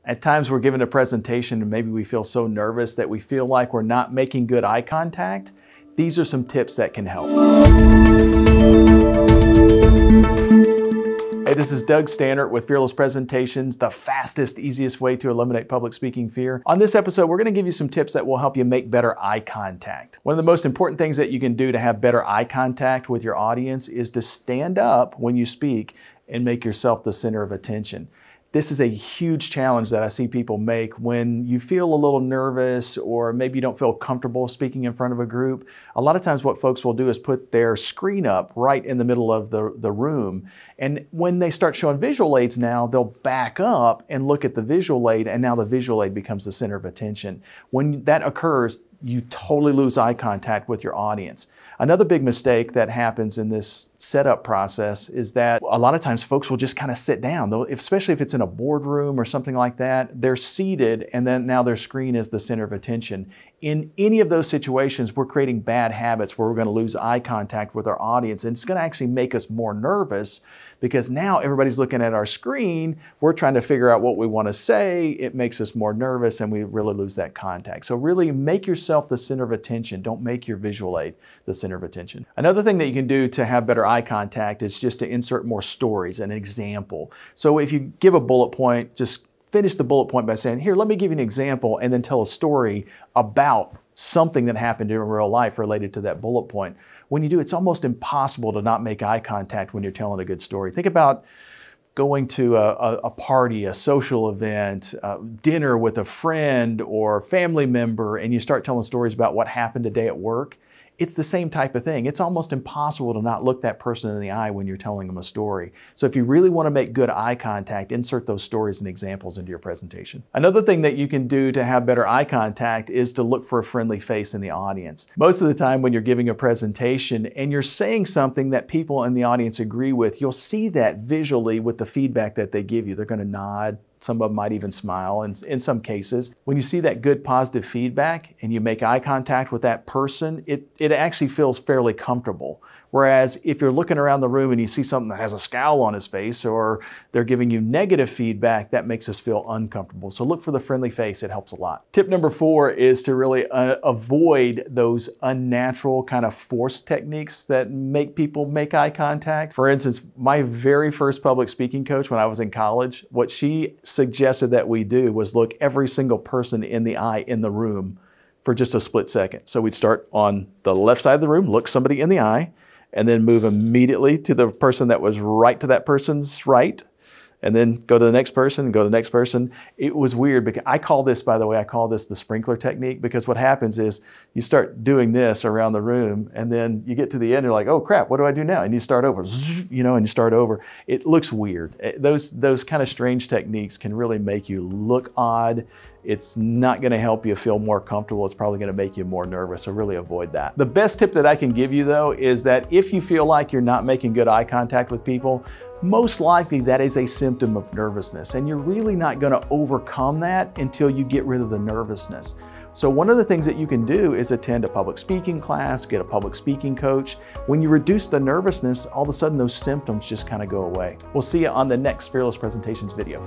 At times we're giving a presentation and maybe we feel so nervous that we feel like we're not making good eye contact. These are some tips that can help. Hey, this is Doug Stannert with Fearless Presentations, the fastest, easiest way to eliminate public speaking fear. On this episode, we're going to give you some tips that will help you make better eye contact. One of the most important things that you can do to have better eye contact with your audience is to stand up when you speak and make yourself the center of attention. This is a huge challenge that I see people make when you feel a little nervous or maybe you don't feel comfortable speaking in front of a group. A lot of times what folks will do is put their screen up right in the middle of the room. And when they start showing visual aids now, they'll back up and look at the visual aid, and now the visual aid becomes the center of attention. When that occurs, you totally lose eye contact with your audience. Another big mistake that happens in this setup process is that a lot of times folks will just kind of sit down, especially if it's in a boardroom or something like that. They're seated and then now their screen is the center of attention. In any of those situations, we're creating bad habits where we're going to lose eye contact with our audience, and it's going to actually make us more nervous because now everybody's looking at our screen. We're trying to figure out what we want to say. It makes us more nervous and we really lose that contact. So really make yourself the center of attention. Don't make your visual aid the center of attention. Another thing that you can do to have better eye contact is just to insert more stories, an example. So if you give a bullet point, just finish the bullet point by saying, here, let me give you an example, and then tell a story about something that happened in real life related to that bullet point. When you do, it's almost impossible to not make eye contact when you're telling a good story. Think about going to a party, a social event, dinner with a friend or family member, and you start telling stories about what happened today at work. It's the same type of thing. It's almost impossible to not look that person in the eye when you're telling them a story. So if you really want to make good eye contact, insert those stories and examples into your presentation. Another thing that you can do to have better eye contact is to look for a friendly face in the audience. Most of the time when you're giving a presentation and you're saying something that people in the audience agree with, you'll see that visually with the feedback that they give you. They're going to nod. Some of them might even smile in some cases. When you see that good positive feedback and you make eye contact with that person, it actually feels fairly comfortable. Whereas if you're looking around the room and you see something that has a scowl on his face or they're giving you negative feedback, that makes us feel uncomfortable. So look for the friendly face, it helps a lot. Tip number 4 is to really avoid those unnatural kind of force techniques that make people make eye contact. For instance, my very first public speaking coach when I was in college, what she suggested that we do was look every single person in the eye in the room for just a split second. So we'd start on the left side of the room, look somebody in the eye, and then move immediately to the person that was right to that person's right, and then go to the next person and go to the next person. It was weird because I call this, by the way, I call this the sprinkler technique, because what happens is you start doing this around the room and then you get to the end and you're like, oh crap, what do I do now? And you start over, and you start over. It looks weird. Those kind of strange techniques can really make you look odd. It's not going to help you feel more comfortable. It's probably going to make you more nervous, so really avoid that. The best tip that I can give you though is that if you feel like you're not making good eye contact with people, most likely that is a symptom of nervousness, and you're really not going to overcome that until you get rid of the nervousness. So one of the things that you can do is attend a public speaking class, get a public speaking coach. When you reduce the nervousness, all of a sudden those symptoms just kind of go away. We'll see you on the next Fearless Presentations video.